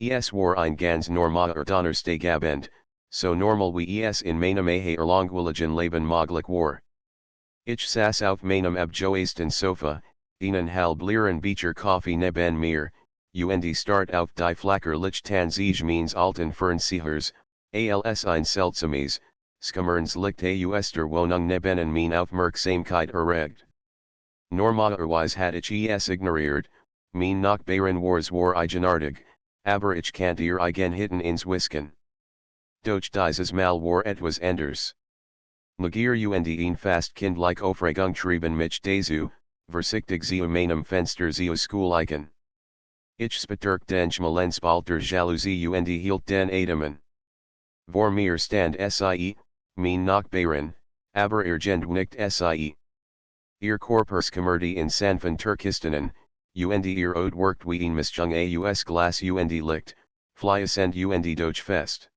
Es war ein ganz normaler Donnerstagabend, so normal wie es in meinem langweiligen Leben möglich war. Ich saß auf meinem abgeschwätzten Sofa, einen halbleeren Becher Kaffee neben mir, und start auf die flacherlich sich meines alten Fernsehers, als ein seltsames, skummerns Licht aus der Wohnung neben mein Aufmerksamkeit erregt. Normalerweise had ich es ignoriert, mein Nachbarin war eigenartig, aber ich kannte ihr eigen Hitten ins Wisken. Doch dieses Mal war etwas anders. Lagier und ein fast kindlich Aufregung trieben mich dazu, Verstrickt zu meinem Fenster zu schleichen. Ich spürt den schmalen Spalt der Jalousie und hielt den Atemen. Vor mir stand sie, mein Nachbarin, aber nicht sie. Ihr Korpers kommerte in sanften Turkistanen, und ihr Ode worked wie ein Mischung aus Glas und Licht, fließend und doch fest.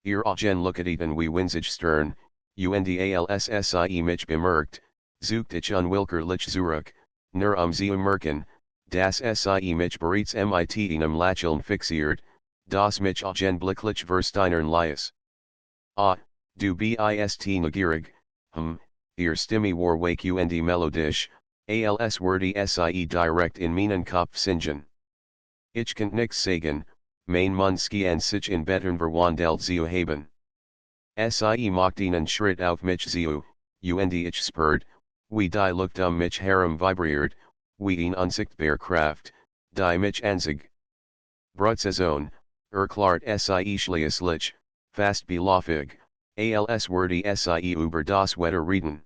Ihr Augen looketen wie winzig Stern, und sie mich bemerkt, sucht ich unwillkürlich zurück, nur zu merken, dass sie mich bereits mit einem Lächeln fixiert, das mich augenblicklich versteinern ließ. Ah, du bist neugierig, ihr Stimme war wake und melodisch, als würde sie direkt in meinen Kopf singen. Ich kann nichts sagen, mein Mund schien sich in Bettern verwandelt zu haben. Sie macht einen Schritt auf mich zu, und ich spürt, wie die Luft mich herum vibriert, wie ein unsichtbar Kraft, die mich anzog. Brutsaison, erklärt sie schließlich, fast beläufig, als würde sie über das Wetter reden.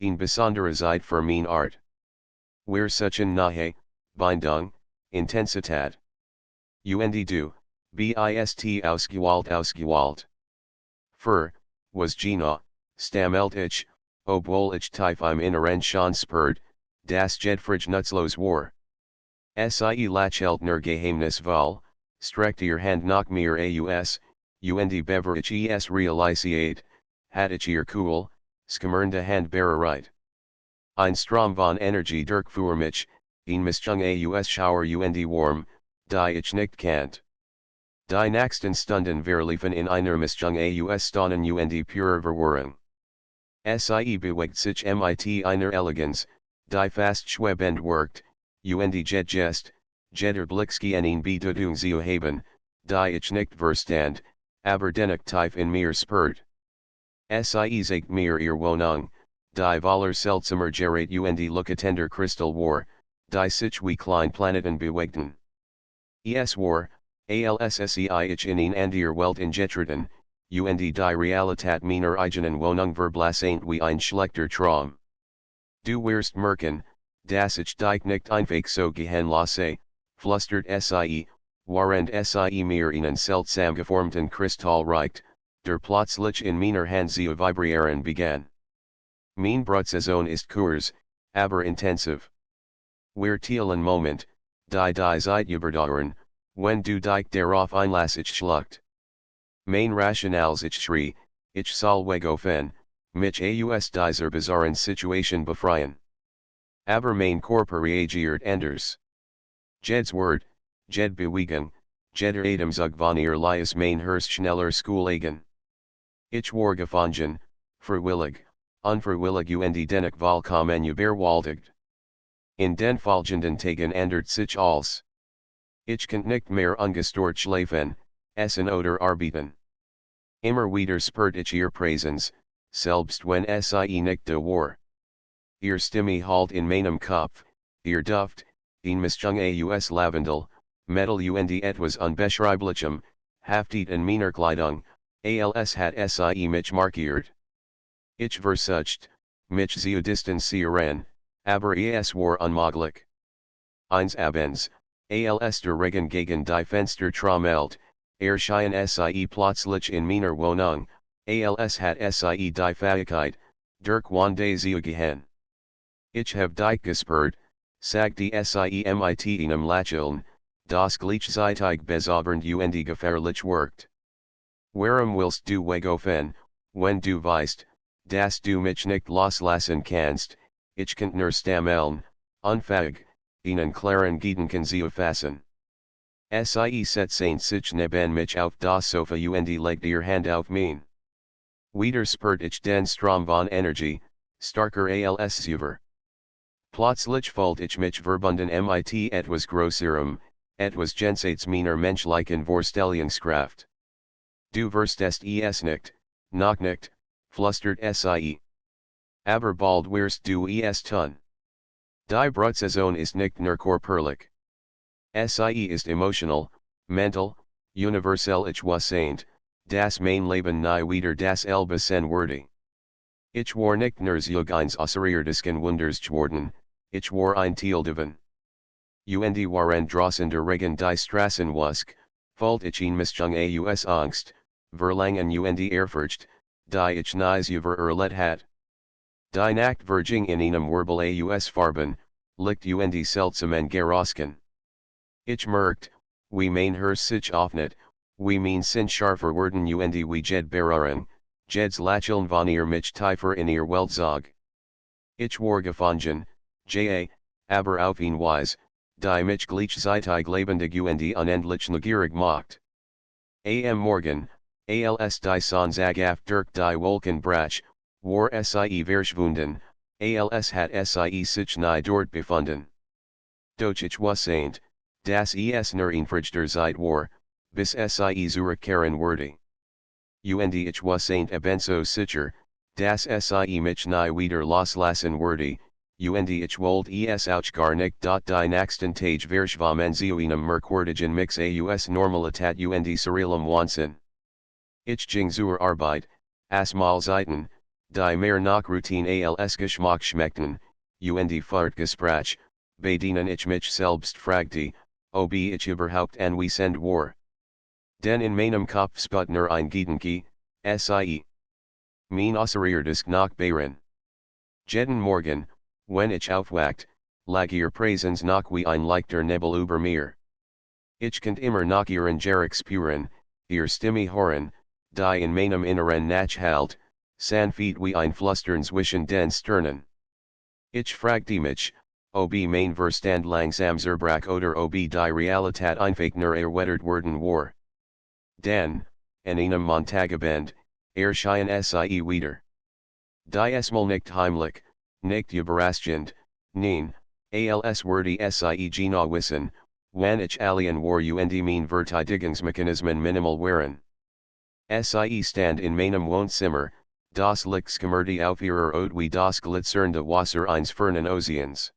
Ein besondere Zeit für mein Art. Wir suchen nahe, Bindung, Intensität. Und du, bist ausgewählt. Für, was Gina, stammelt ich, obwohl ich tief im Inneren schon spürt, das Jedfrige nutzlos war. Sie lächelt nur geheimnisvoll, streckt ihr Hand nach mir aus, und bevor ich es realisiert, hat ich ihr cool, skimmernde Hand bereit. Ein Strom von Energie durchfuhr mich, ein Mischung aus Schauer und Warm, die ich nicht kannt. Die nächsten Stunden verliefen in einer Mischung aus Staunen und purer Verwirrung. Sie bewegt sich mit einer Eleganz, die fast schwebend wirkt, und jeder Blickski Bedeutung zu haben, die ich nicht verstand, aber dennoch tief in mir spürt. Sie zeigt mir ihr Wohnung, die voller seltsamer Gerät und Lukatender Kristall war, die sich wie klein Planeten bewegten. Es war, als ich in ein andere Welt ingetreten, und die Realität meiner eigenen Wohnung verblassaint wie ein schlechter Traum. Du wirst merken, dass ich dich nicht einfach so gehen lasse, flüstert sie, während sie mir einen seltsam geformten Kristall reicht, der plötzlich in meiner Hand zu vibrieren begann. Mein Brutsaison ist kurz, aber intensiv. Wir teilen Moment, die Zeit überdauern, wenn du dich darauf einlässt schluckt. Mein Rationals ich schrie, ich soll wegaufen, mich aus dieser bizarren Situation befreien. Aber mein Körper reagiert anders. Jed's Wort, jed Bewegung, jeder Atemzug von ihr Lies mein Herz schneller Schoolegen. Ich war gefangen, freiwillig, unfreiwillig und dennoch vollkommen überwältigt. In den folgenden Tagen ändert sich alles. Ich kann nicht mehr ungestört schlafen, essen oder arbeiten. Immer wieder spürt ich ihr Präsenz, selbst wenn sie nicht da war. Ihr Stimme halt in meinem Kopf, ihr Duft, ein Mischung aus Lavendel, Metal und etwas Unbeschreiblichem, haftet in meiner Kleidung, als hat sie mich markiert. Ich versucht, mich zu distanzieren, aber es war unmöglich. Eines Abends, als der Regen gegen die Fenster trommelt, erschien sie plötzlich in meiner Wohnung, als hat sie die Fähigkeit, durch Wände zu gehen. Ich hab dich gespürt, sagte sie mit einem Lächeln, das gleichzeitig bezaubernd und gefährlich wirkt. Warum willst du wegaufen, wenn du weißt, dass du mich nicht loslassen kannst, ich kann nur stammeln, unfähig, einen klaren Gedanken zu fassen. Sie set saint sich neben mich auf das Sofa und legt ihr Hand auf mein. Wieder spürt ich den Strom von Energie, starker als zuvor. Plötzlich fühlt ich mich verbunden mit etwas Größerem, etwas jenseits meiner menschlichen Vorstellungskraft. Du wirst es nicht, noch nicht, flüstert Sie. Aber bald wirst du es tun. Die Brutsaison ist nicht nur körperlich. Sie ist emotional, mental, universell. Ich was saint, das mein Leben nie wieder das Elbe sein würde. Ich war nicht nur eines außerirdischen Wunders geworden, ich war ein Teil davon. Und waren draußen der Regen die Straßen wusk, fühlt ich in Mischung aus Angst, Verlangen und Ehrfurcht, die ich nie über erlebt hat. Die Nacht verging in einem Wirbel aus Farben, Licht und seltsamen Gerosken. Ich merkt, wie mein Herz sich öffnet, wie mein Sinn scharfer werden und wie jed berühren, jeds Lacheln von ihr mich tiefer in ihr Welt zog. Ich war gefangen, aber auf eine Weise, die mich gleichzeitig lebendig und unendlich neugierig macht. Am Morgen, als die Sonntag auf durch die Wolken brach, war sie verschwunden, als hat sie sich nie dort befunden. Doch ich was saint, dass es nur ein Frichter Zeit war, bis sie zurückkehren würde. Und ich was saint ebenso sicher, dass sie mich nie wieder loslassen würde, und ich wollte es auch gar nicht die nächsten Tage verschwommen zu einem merkwürdigen Mix aus Normalität und surrealem Wahnsinn. Ich ging zur Arbeit, as Mahlzeiten, die mehr nach Routine als Geschmack schmeckten, und Fahrtgespräch, bei denen ich mich selbst fragte, ob ich überhaupt anwesend war. Denn in meinem Kopf sput nur ein Gedanke, sie. Mein außerirdisch Nachbarin. Jeden Morgen, wenn ich aufwacht, lag ihr Präsens noch wie ein leichter Nebel über mir. Ich konnte immer noch ihren Geruch spüren, ihr Stimme hören, die in meinem Inneren nachhalt, sanft wie ein Flüstern zwischen den Sternen. Ich fragte mich, ob mein Verstand langsam zerbrach oder ob die Realität einfach nur erweitert worden war. Dann, in einem Montagabend, erschien sie wieder. Die mal nicht heimlich, nicht überraschend, nein, als würde sie genau wissen, wann ich alien war und mein Verteidigungsmechanismen minimal waren. Sie stand in meinem Wohnzimmer, das Licht schimmerte auf ihrer Haut wie das glitzernde Wasser eines fernen Ozeans.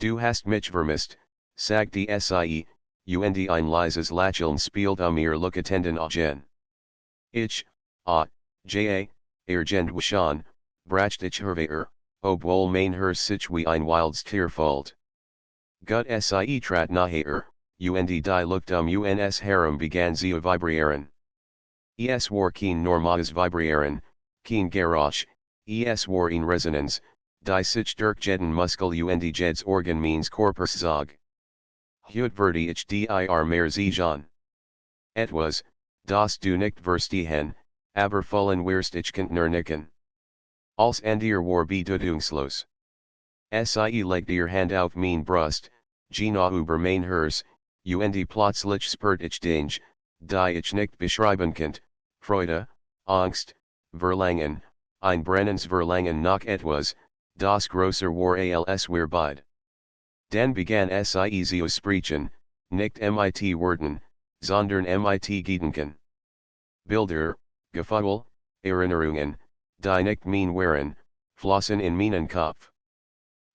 Du hast mich vermisst, sagte sie, und ein leises Lächeln spielte ihr Lookatenden Augen. Ich, Ergend bracht ich hervor, obwohl mein Herz sich wie ein wildes Tier fühlt. Gut sie trat naher, und die Luft uns herum begann zu vibrieren. Es war kein normales Vibrieren, kein Geräusch, es war in Resonanz, die sich durch jeden Muskel und jedes Organ meines Körpers zog. Heute werde ich dir mehr sehen. Etwas, das du nicht verstehen, aber vollen wirst ich könnt nur nicken. Als dir war bedeutungslos. Sie legt ihr Hand auf mein Brust, genau über mein Herz, und plötzlich spürt ich Dinge, die ich nicht beschreiben könnt, Freude, Angst, Verlangen, ein brennendes Verlangen nach etwas, das größer war als wir beide. Dann begann sie zu sprechen, nicht mit Worten, sondern mit Gedanken. Bilder, Gefühle, Erinnerungen, die nicht mein waren, flossen in meinen Kopf.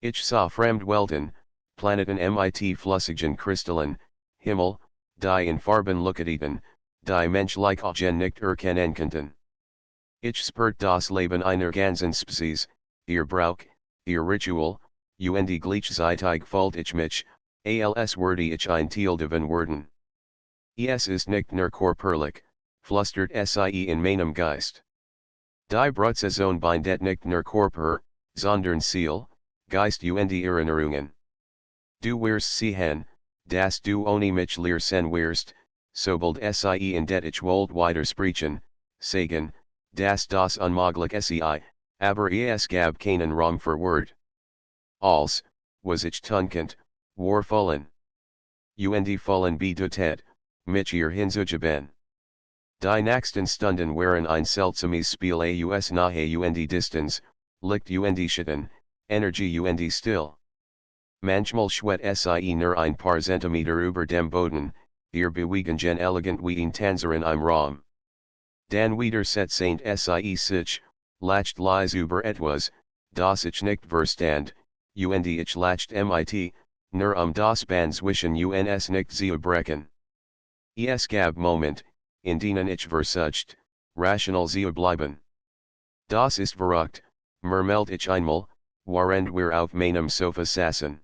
Ich sah Fremdwelten, Planeten mit flüssigen Kristallen, Himmel, die in Farben leuchteten, die menschliche Augen nicht erkennen konnten. Ich spürt das Leben einer ganzen Spezies, ihr Brauch, ihr Ritual, und gleichzeitig fühlt ich mich, als würde ich ein Teil davon werden. Es ist nicht nur körperlich, flüstert sie in meinem Geist. Die Brutsaison bindet nicht nur Körper, sondern Seele, Geist und Erinnerungen. Du wirst sehen, dass du ohne mich leer sein wirst, sobald sie in det ich wollt weiter sprechen, sagen, dass das unmöglich sei, aber es gab keinen Raum für Wort. Als, was ich tun konnte, war fallen. und fallen bedutet, mich ihr hinzugeben. Die nächsten Stunden waren ein seltsames Spiel aus nahe und Distanz, Licht und Schatten, Energie und still. Manchmal schwet sie nur ein paar Zentimeter über dem Boden, ihr bewegen elegant wie ein Tänzerin im Raum. Dann wieder setzt sie sich, lacht leise über etwas, das ich nicht verstand, und ich lacht mit, nur das Band zwischen uns nicht zu brechen. Es gab Moment, in denen ich versucht, rational zu bleiben. Das ist verrückt, murmelt ich einmal, während wir auf meinem Sofa saßen.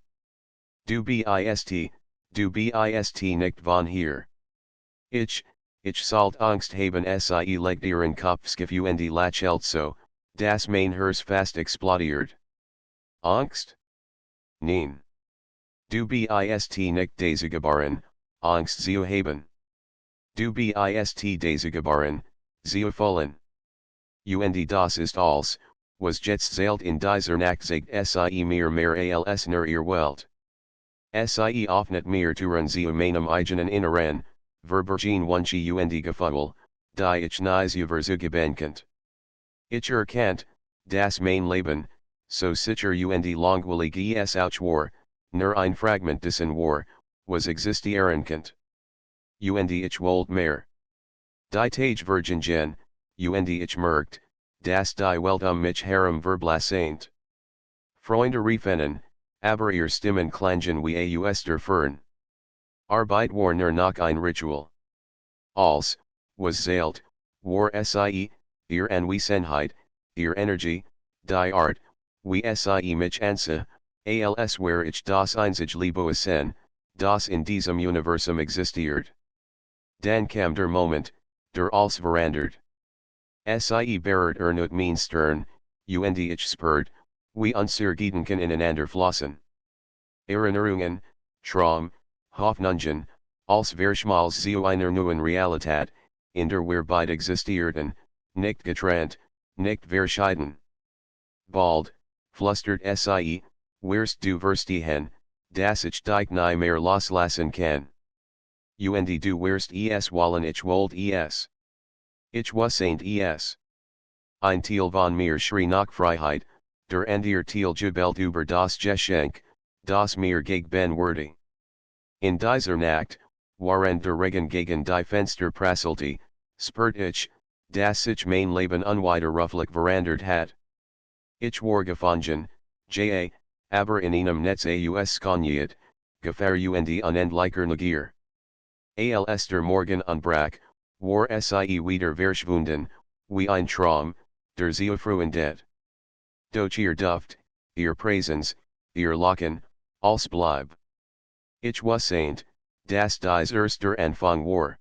Du bist nicht von hier. Ich sollt Angst haben sie legt ihren Kopfschiff und lächelt so, dass mein Herz fast explodiert. Angst? Nein. Du bist nicht desugeboren, Angst zu haben. Du bist desugeboren, zu fühlen. Und das ist alles, was jetzt zählt in dieser Nacht sagt sie mir mehr als nur ihr Welt. Sie öffnet mir Türen zu meinem eigenen Inneren, verbergen Wünsche und Gefühle, die ich nicht überzugeben kennt. Ich erkennt, das mein Leben, so sicher und langweilig es auch war, nur ein Fragment dessen war, was existieren kennt. Und ich wollte mehr. Die Tage vergingen, und ich merkt, dass die Welt mich herum verblasseint. Freunde riefen, aber ihr Stimmen klangen wie aus der Fern. Arbeit war nur noch ein Ritual. Als, was zählt, war sie, ihr Anwesenheit, ihr Energie, die Art, wie sie mich ansa, als wär ich das einzige Lebewesen, das in diesem Universum existiert. Dann kam der Moment, der alles verandert. Sie berät ernut mein Stern, und ich spürt, wie unsere Gedanken ineinander flossen. Erinnerungen, Traum, Hoffnungen, als verschmals zu einer neuen Realität, in der wir beide existierten, nicht getrennt, nicht verschieden. Bald, flüstert sie, wirst du verstehen, dass ich dich nie mehr loslassen kann. Und du wirst es wollen ich wollt es. Ich wasseint es. Ein Teil von mir schrie nach Freiheit, der andere Teil jubelt über das Geschenk, das mir gegeben wurde. In dieser Nacht, während der Regen gegen die Fenster prasselte, spürt ich, dass sich mein Leben unwiderruflich verandert hat. Ich war gefangen, aber in einem Netz aus Konyet, Gefahr und unendlicher Neugier. Als der Morgen anbrach, war sie wieder verschwunden, wie ein Traum, der zu frühen det. Doch ihr Duft, ihr Präsenz, ihr Lachen, alles blieb. Ich wasseint, dass dies erster Anfang war.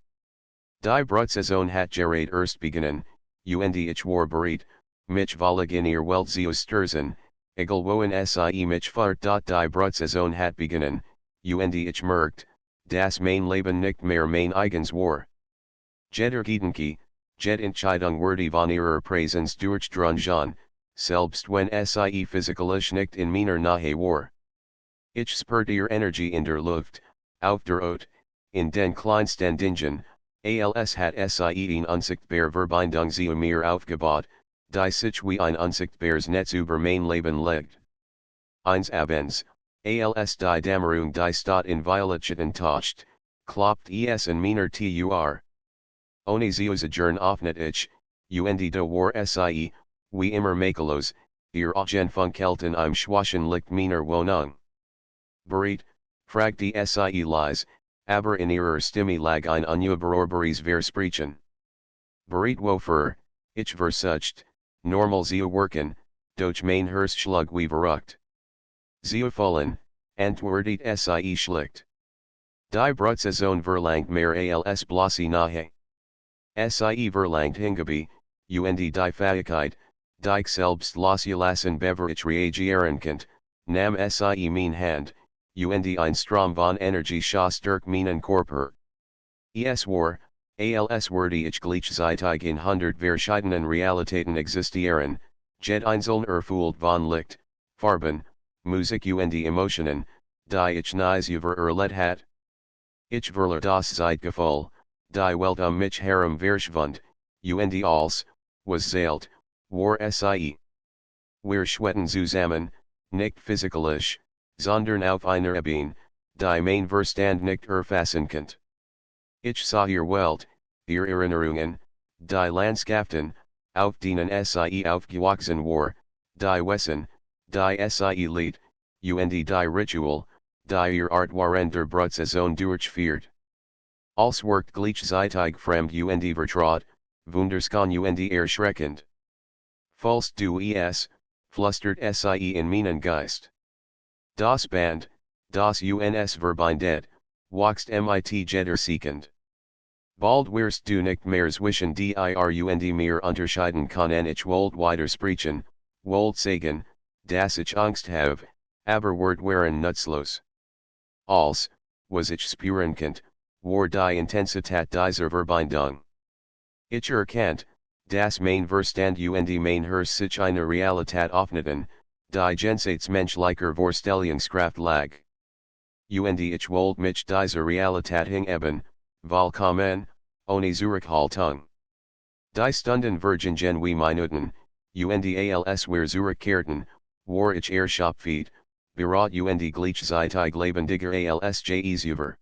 Die Brutsaison hat gerade erst begonnen, und ich war bereit, mich völlig in ihr Welt zu stürzen, egal wohin sie mich fahrt. Die Brutsaison hat begonnen, und ich merkt, dass mein Leben nicht mehr mein eigens war. Jeder Gedanke, jede Entscheidung wurde von ihrer Präsenz durchdrungen, selbst wenn sie physikalisch nicht in meiner Nähe war. Ich spürte ihr Energie in der Luft, auf der Haut, in den kleinsten Dingen, als hat sie eine unsichtbare Verbindung zu mir aufgebaut, die sich wie ein unsichtbares Netz über mein Leben legt. Eines Abends, als die Dämmerung die Stadt in Violetschitten toucht, klopft es in meiner Tür. Ohne Zusagen öffnet ich, und da war sie, wie immer makellos, ihr Augen funkelten im schwachen Licht meiner Wohnung. Bereit, fragte sie leise, aber in ihrer Stimme lag ein unüberhörbares Versprechen. Bereit wofür, ich versucht, normal zu wirken, doch mein Herz schlug wie verrückt. Zu fühlen, antwortet sie schlicht. Die Brutsaison verlangt mehr als bloße Nähe. Sie verlangt Hingabe, und die Fähigkeit, dich selbst loszulassen bevor ich reagieren kann, nahm sie mein Hand, und ein Strom von Energie schoss durch meinen Körper. Es war, als würde ich gleichzeitig in 100 verschiedenen Realitäten existieren, jede einzeln erfüllt von Licht, Farben, Musik und Emotionen, die ich nie zuvor erlebt hat. Ich verler das Zeitgefühl, die Welt mich herum verschwand, und alles, was zählt, war sie. Wir schwetten zusammen, nicht physikalisch, sondern auf einer Ebene, die mein Verstand nicht erfassen konnte. Ich sah ihr Welt, ihr Erinnerungen, die Landschaften, auf denen sie aufgewachsen war, die Wesen, die sie lied, und die Ritual, die ihr Art waren der Brutsaison durchführt. Als werkt gleichzeitig fremd und vertraut, wundersam und erschreckend. Falls du es, flüstert sie in meinen Geist. Das Band, das uns verbindet, wächst mit jeder Sekund. Bald wirst du nicht mehr zwischen dir und mir unterscheiden können. Ich wollte widersprechen, wollte sagen, dass ich Angst habe, aber Wort waren nutzlos. Als, was ich spüren konnte, war die Intensität dieser Verbindung. Ich erkannte, das mein Verstand und mein Herz sich eine Realität öffneten, die jenseits menschlicher Vorstellungskraft lag. Und ich wollte mich dieser Realität hingeben, vollkommen, ohne Zurückhaltung. Die Stunden vergingen wie Minuten, und als wir zurückkehrten, war ich erschöpft, bereit und gleichzeitig lebendiger als je zuvor.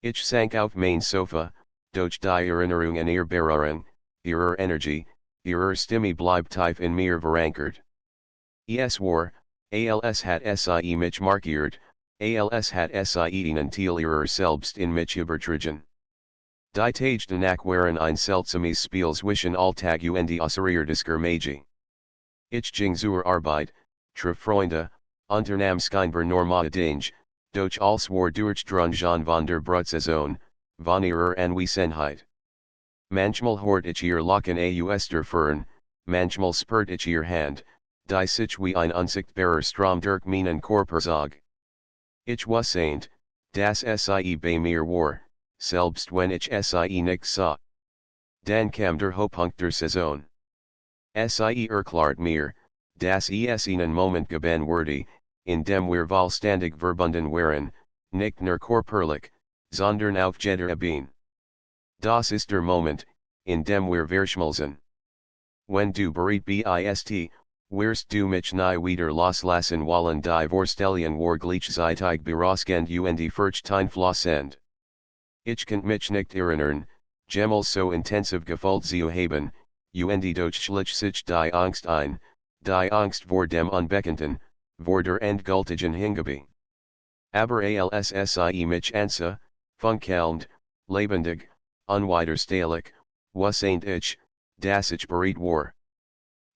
Ich sank auf mein Sofa, durch die Erinnerungen beruhen, ihre Energie, ihre Stimme bleibt tief in mir verankert. Es war, als hat sie mich markiert, als hat sie ihnen Teil ihrer selbst in mich übertragen. Die Tage danach waren ein seltsames Spiel zwischen Alltag und außerirdischer Magie. Ich ging zur Arbeit, traf Freunde, unternahm scheinbar normale Dinge, doch alles war durchdrungen von der Brutsaison, von ihrer Anwesenheit. Manchmal hört ich ihr Lachen aus der Ferne, manchmal spürt ich ihr Hand, die sich wie ein unsichtbarer Strom durch meinen Körper zog. Ich wusste, dass sie bei mir war, selbst wenn ich sie nicht sah. Dann kam der Höhepunkt der Saison. Sie erklärt mir, dass es einen Moment geben würde, in dem wir vollständig verbunden waren, nicht nur körperlich, sondern auf jeder Ebene. Das ist der Moment, in dem wir verschmelzen. Wenn du bereit bist, wirst du mich nie wieder loslassen wollen. Die Vorstellung war gleichzeitig berauschend und furchteinflößend. Ich konnte mich nicht erinnern, jemals so intensiv gefühlt zu haben, und doch schlich sich die Angst ein, die Angst vor dem Unbekannten, vor der endgültigen Hingabe. Aber als sie mich ansah, funkelnd, lebendig, unwiderstehlich, wusste ich, dass ich bereit war.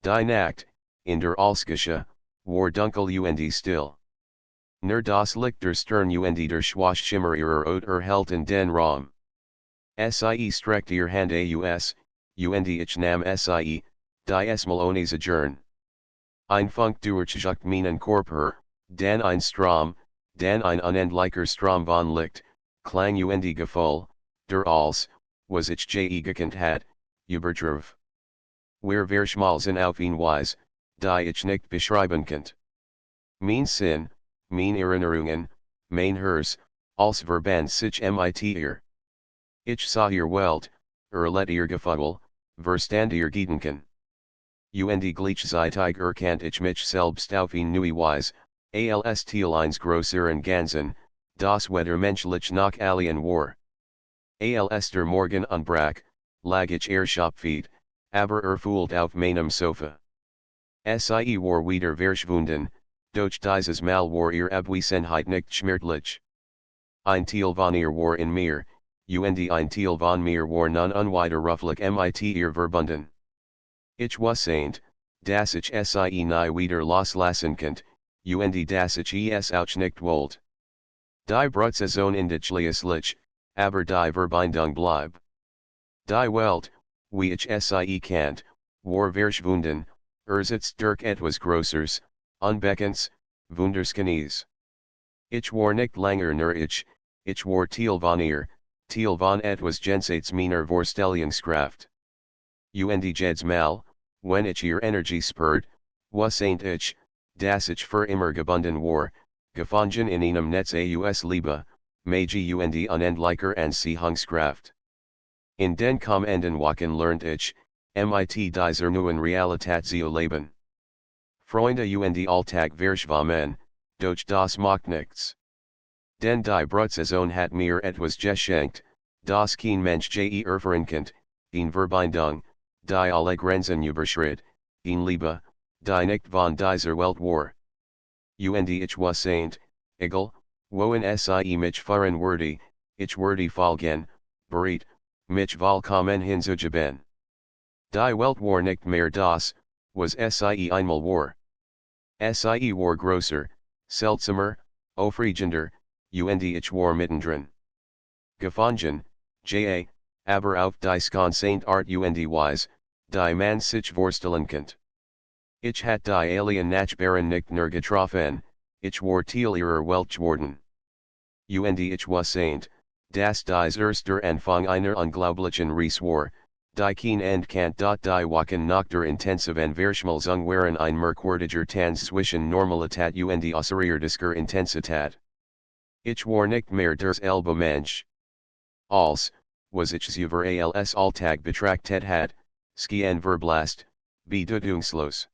Die Nacht, in der Alskische, war dunkel und still. Nur das Licht der Stern und der Schwachschimmer ihrer Haut erhellten den Raum. Sie streckte ihr Hand aus, und ich nahm sie, die mal ohne Zagern. Ein Funk durchzuckt meinen Körper, dann ein Strom, dann ein unendlicher Strom von Licht, Klang und Gefühl, der alles, was ich je gekannt hat, übertraf. Wir verschmalzen auf eine Weise, die ich nicht beschreiben konnte. Mein Sinn, mein Erinnerungen, mein Herz, als verband sich mit ihr. Ich sah ihr Welt, let ihr Gefühl, verstand ihr Gedanken. Und gleichzeitig erkannte ich mich selbst auf eine neue Weise, als Teil eines größeren Ganzen, das weder menschlich noch alien war. Als der Morgen anbrach, lag ich erschöpft, aber erfüllt auf meinem Sofa. Sie war wieder verschwunden, doch dieses Mal war ihr Abwesenheit nicht schmerzlich. Ein Teil von ihr war in mir, und ein Teil von mir war nun unwiderruflich mit ihr verbunden. Ich wusste, dass ich sie nie wieder loslassen konnte, und dass ich es auch nicht wollte. Die Brutsaison endet schließlich, aber die Verbindung blieb. Die Welt, wie ich sie kannte, war verschwunden, ersetzt durch etwas Größeres, Unbekanntes, Wunderschönes. Ich war nicht länger nur ich war Teil von ihr, Teil von etwas jenseits meiner Vorstellungskraft. Und jedes Mal, wenn ich ihr Energie spürt, wusste ich, dass ich für immer gebunden war, gefangen in einem Netz aus Liebe, Meiji und unendlicher und Siehungskraft. In den kommenden Wochen lernt ich, mit dieser neuen Realität zu leben. Freunde und Alltag verschwommen, doch das macht nichts. Denn die Brutsaison hat mir etwas geschenkt, das kein Mensch je erfahren kennt, in Verbindung, die alle Grenzen überschritt, in Liebe, die nicht von dieser Welt war. Und ich was saint, egal, wohin sie mich fahren würde, ich würde folgen, bereit, mich vollkommen hinzugeben. Die Welt war nicht mehr das, was sie einmal war. Sie war größer, seltsamer, aufregender, und ich war mittendrin. Gefangen, aber auf die Saint Art und Weise, die man sich vorstellen kennt. Ich hat die Alien-Nachbarin nicht nur getroffen, ich war Teil ihrer Welt geworden. Und ich was saint, dass dies erster Anfang einer unglaublichen Reise war, die kein End kennt. Die Wochen nach der intensiven Verschmelzung waren ein merkwürdiger Tanz zwischen Normalität und außerirdischer Intensität. Ich war nicht mehr der selbe Mensch. Als, was ich über als Alltag betrachtet hat, schien verblasst, bedeutungslos.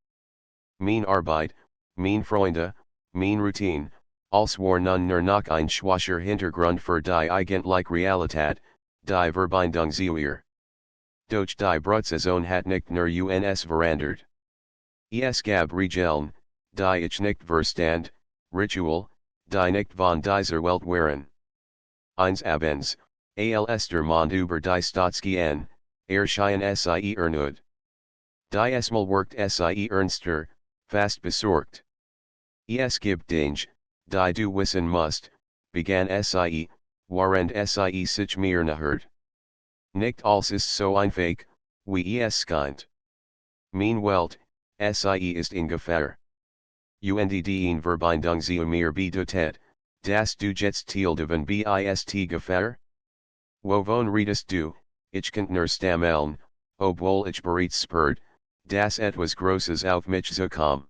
Mein Arbeit, mein Freunde, mein Routine, als war nun nur noch ein schwacher Hintergrund für die eigentliche Realität, die Verbindung zu ihr. Doch die Brutsaison hat nicht nur uns verändert. Es gab Regeln, die ich nicht verstand, Ritual, die nicht von dieser Welt waren. Eins abends, als der Mond über die Staatsgehen, erschien sie erneut. Die Esmal worked sie ernster, fast besorgt. Es gibt Dinge, die du wissen musst, begann sie, während sie sich mir nähert. Nicht alles ist so einfach, wie es scheint. Mein Welt, sie ist in Gefahr. Und die Verbindung zu mir bedeutet, dass du jetzt Teil davon bist Gefahr? Wovon redest du, ich kann nur stammeln, obwohl ich bereits spürt, dass etwas Großes auf mich zukommt.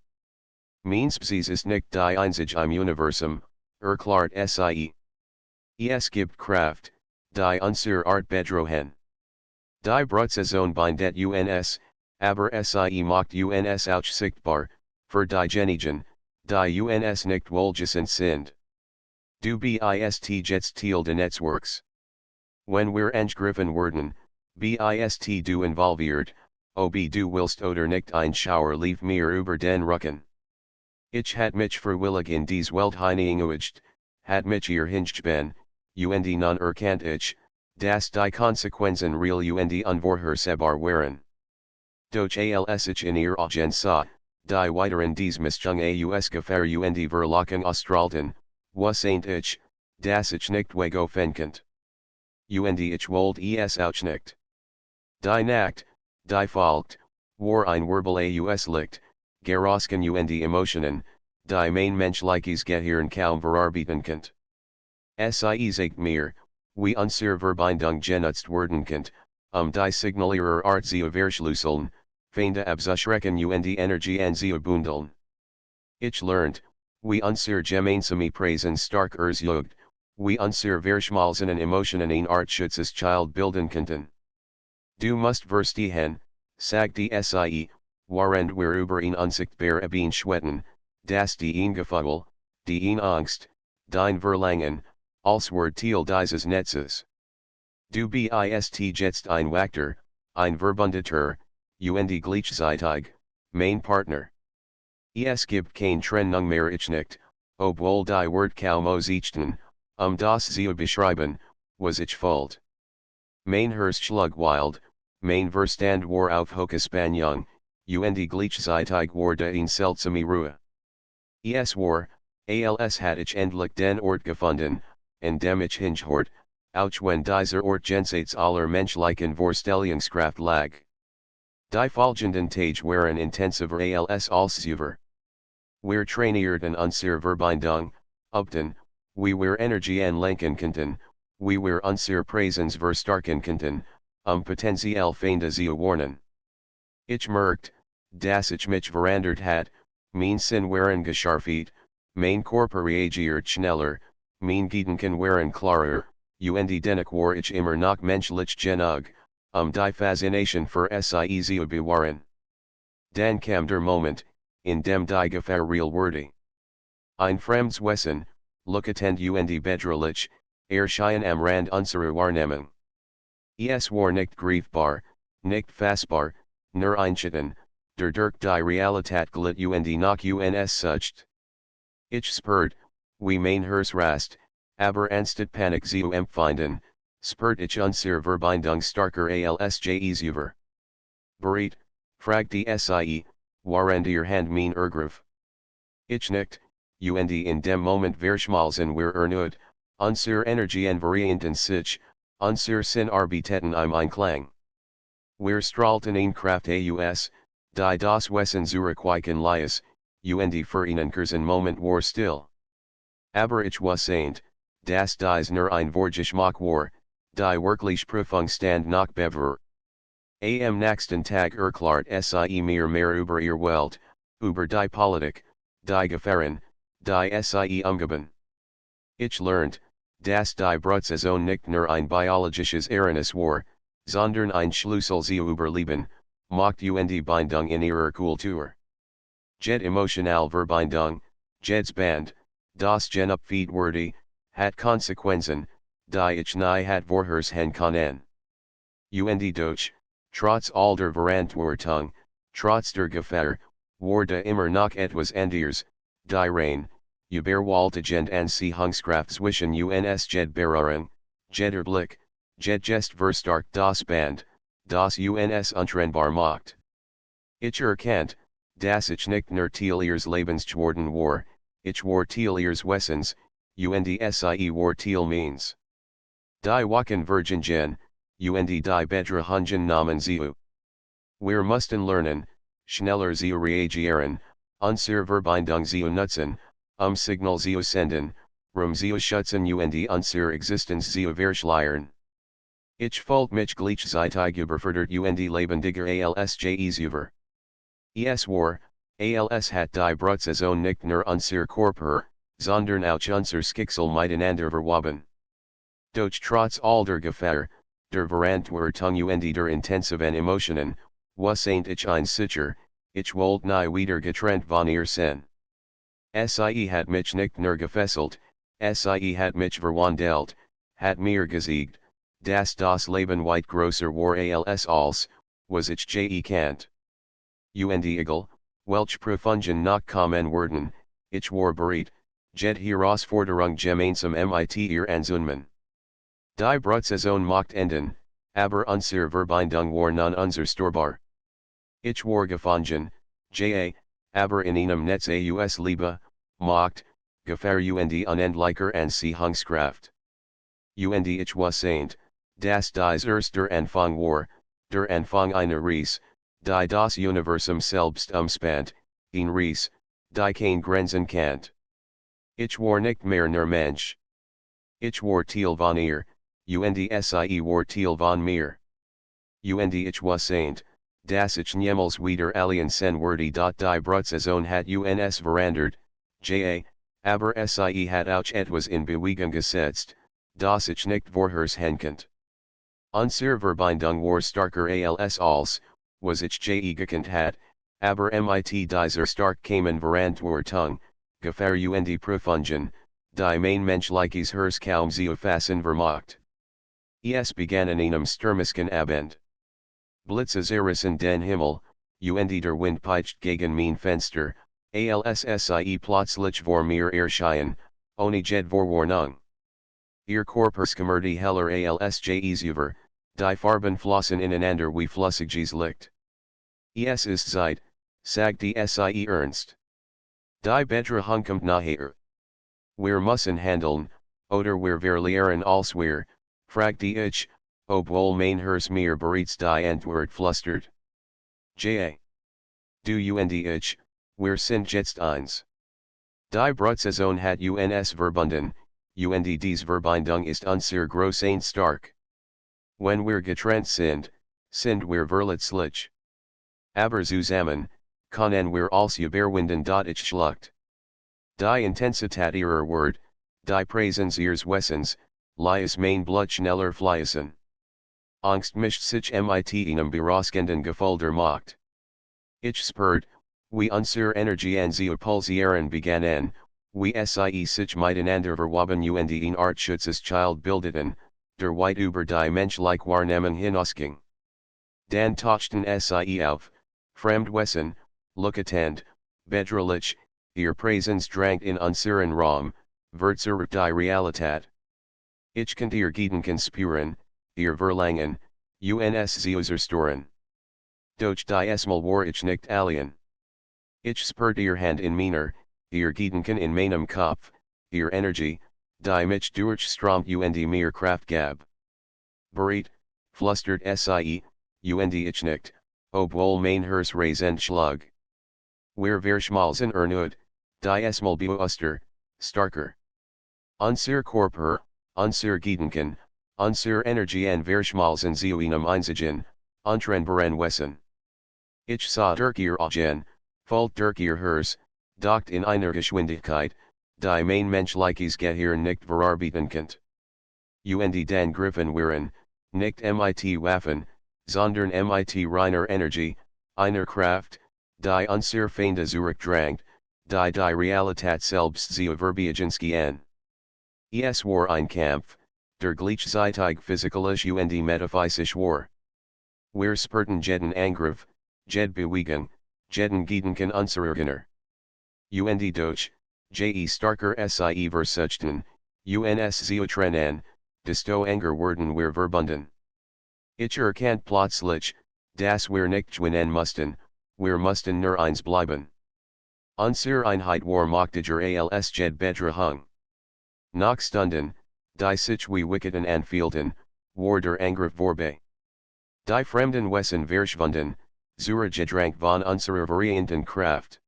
Mein Spezies ist nicht die einzige im Universum, erklärt sie. Es gibt Kraft, die unsere Art bedrohen. Die Brutsaison bindet uns, aber sie macht uns auch sichtbar, für diejenigen, die uns nicht wohlgefallen sind. Du bist jetzt Teil des Netzwerks. Wenn wir angegriffen werden, bist du involviert, ob du willst oder nicht ein Schauer lief mir über den Rücken. Ich hat mich freiwillig in dies Welt hineingewacht, hat mich ihr hingeben, und nun erkannt ich, dass die Konsequenzen real und unvorhersehbar waren. Doch als ich in ihr Augen sah, die weiteren dies Mischung aus Gefahr und Verlockung ausstrahlten, was saint ich, dass ich nicht weggefangen konnte. Und ich wollte es auch nicht. Die Nacht, die folgt, war ein Wirbel aus Licht, Gerosken und Emotionen, die mein menschliches Gehirn kaum verarbeiten konnte. Sie sagt mir, wie unsere Verbindung genutzt werden konnte, die Signal ihrer Art zu verschlüsseln, Feinde abzuschrecken und Energien zu bundeln. Ich lernt, wie unsere gemeinsame Präsenz stark erzugt, wie unsere verschmolzenen Emotionen in Art Schutzes Child bilden könnten. Du musst verstehen, sagt die sie, während wir über ein unsichtbar Bein schwetten, dass die Gefühl, die Angst, dein Verlangen, als Wort Teil dieses Netzes. Du bist jetzt ein Wächter, ein Verbündeter, und gleichzeitig, mein Partner. Es gibt kein Trennung mehr ich nicht, obwohl die Wort kaum ausziehen, das zu beschreiben, was ich wollte. Mein Herz schlug wild, mein Verstand war auf Hochspannung, und gleichzeitig war da ein seltsame Ruhe. Es war, als hat ich endlich den Ort gefunden, an dem ich hingehört, auch wenn dieser Ort jenseits aller menschlichen Vorstellungskraft lag. Die folgenden Tage waren intensiver als zuvor. Wir trainierten unsere Verbindung, upten, wie wir Energien lenken konnten, wie wir unsere Präsenz verstärken konnten, potenziell Feinde zu warnen. Ich merkt, dass ich mich verändert hat, mein Sinn waren geschärft, mein Körper reagiert schneller, Mein Gedanken waren klarer, und dennoch war ich immer noch menschlich genug, die Faszination für sie zu bewahren. Dann kam der Moment, in dem die Gefahr real wurde. Ein fremdes Wesen, lookatend und bedrohlich, erschien am Rand unserer Wahrnehmung. Es war nicht greifbar, nicht fassbar, nur einschüchtern, der durch die Realität glitt und noch uns sucht. Ich spürt, wie mein Herz rast, aber anstatt Panik zu empfinden, spürt ich unsere Verbindung starker als je zuvor. Bereit, fragte sie, waren ihr Hand mein Ergriff. Ich nicht, und in dem Moment verschmalzen wir erneut, unsere Energien varianten sich, unsere Sinn arbeiteten im Einklang. Wir strahlten eine Kraft aus, die das Wesen zurückweichen ließ, und für einen kurzen Moment war still. Aber ich wusste, dass dies nur ein Vorgeschmack war, die wirkliche Prüfung stand noch bevor. Am nächsten Tag erklärt sie mir mehr über ihr Welt, über die Politik, die Gefahren, die sie umgeben. Ich lernte, dass die Brutsaison nicht nur ein biologisches Ereignis war, sondern ein Schlüssel zu überleben, Macht und Bindung in ihrer Kultur. Jede emotional Verbindung, jedes Band, das genupfeed wurde, hat Konsequenzen, die ich nie hat vorhersehen können. Und doch, trotz all der Verantwortung, trotz der Gefahr, war da immer noch etwas anderes, die rein, überwältigend Anziehungskraft zwischen uns jed Berührung, jeder Blick, jed Gest verstärkt das Band, das uns untrennbar macht. Ich erkannt, dass ich nicht nur Teil ihres Lebens geworden war, ich war Teil ihres Wessens, und sie war Teil meins. Die Wachen Virgingen, und die Bedrahungen nahmen zu. Wir mussten lernen, schneller zu reagieren, unsere Verbindung zu nutzen, Signal zu senden, zu schützen und unsere Existenz zu verschleiern. Ich fühlte mich gleichzeitig überfordert und lebendiger als je zuvor. Es war, als hat die Brutsaison nicht nur unser Körper, sondern auch unser Schicksal miteinander verwoben. Doch trotz all der Gefahr, der Verantwortung und der intensiven Emotionen, wusste ich ein sicher, ich wollte nie wieder getrennt von ihr sein. Sie hat mich nicht nur gefesselt, sie hat mich verwandelt, hat mir gesagt, dass das Leben weit größer war als, was ich je kannt. Und egal, welch Prüfungen noch kommen werden, ich war bereit, jede Herausforderung gemeinsam mit ihr anzunehmen. Die Brutsaison macht enden, aber unsere Verbindung war non unzerstörbar. Ich war gefangen, aber in einem Netz aus Liebe, Macht, Gefahr und unendlicher Anziehungskraft. Und ich wusste, dass dies erst der Anfang war, der Anfang einer Reise, die das Universum selbst umspannt, eine Reise, die keine Grenzen kennt. Ich war nicht mehr nur Mensch. Ich war Teil von ihr, und sie war Teil von mir. Und ich wusste, dass ich niemals wieder alien sein würde. Die Brutsaison hat uns verandert, aber sie hat auch etwas in Bewegung gesetzt, das ich nicht vorhersehen konnte. Unsere Verbindung war starker als, was ich je gekannt hat, aber mit dieser stark kamen Verantwortung, Gefahr und Prüfungen, die mein menschliches Herz kaum zu fassen vermocht. Es begann in einem stürmischen Abend. Blitze zerrissen den Himmel, und der Wind peitscht gegen mein Fenster, sie plötzlich vor mir erschien, ohne jede Vorwarnung. Ihr Körper schimmerte heller als je zuvor, die Farben flossen ineinander wie flüssiges Licht. Es ist Zeit, sagte sie ernst. Die Bedrahung kommt nachher. Wir müssen handeln, oder wir verlieren alles wir, fragte ich, obwohl mein Herz mir bereits die Antwort flüstert. Du und ich, wir sind jetzt eins. Die Brutsaison hat uns verbunden, und diese Verbindung ist unser groß stark. Wenn wir getrennt sind wir verletzlich. Aber zusammen, können wir als überwinden. Ich schluckte. Die Intensität ihrer Wort, Die Präsens ihres Wessens, lies mein Blut schneller fließen. Angst mischt sich mit einem berauschenden Gefolder macht. Ich spürt, wie unsere Energie zu pulsieren begannen, wie sie sich miteinander verwoben und ein artschutzes Child bildeten, der weit über die menschliche Wahrnehmung hinausging. Dann tauchten sie auf, Fremdwesen, Lookatend, Bedrohlich, ihr Präsens drangt in unseren Raum, Verzerrt die Realität. Ich konnte ihr Gedanken spüren, ihr Verlangen, uns zu zerstören. Doch diesmal war ich nicht allein. Ich spürte ihr Hand in meiner, ihr Gedanken in meinem Kopf, ihr Energie, die mich durchströmt und mir Kraft gab. Bereit, flüstert sie, und ich nicht, obwohl mein Herz rasend schlug. Wir verschmalzen erneut, diesmal bewusster, starker. Unser Körper, unser Gedanken, unsere Energien verschmalzen zu einem einzigen, untrennbaren Wesen. Ich sah durch ihr Augen, folgt durch ihr Herz, doch in einer Geschwindigkeit, die mein menschliches Gehirn nicht verarbeiten konnte. Und dann griffen wir nicht mit Waffen, sondern mit reiner Energie, einer Kraft, die unsere Feinde zurückdrängt, die Realität selbst zu verbiegen. Es war ein Kampf, der gleichzeitig physikalisch und metaphysisch war. Wir spürten jeden Angriff, jede Bewegung, jeden Gedanken unserer Gegner. Und durch, je starker sie versuchten, uns zu trennen, desto enger wurden wir verbunden. Ich erkannte plötzlich, dass wir nicht gewinnen mussten, wir mussten nur eins bleiben. Unsere Einheit war machtiger als jede Bedrohung. Nach Stunden, die sich wie Wicketen anfühlten, war der Angriff vorbei. Die Fremden Wesen verschwunden, zur Gedrang von unserer varianten Kraft.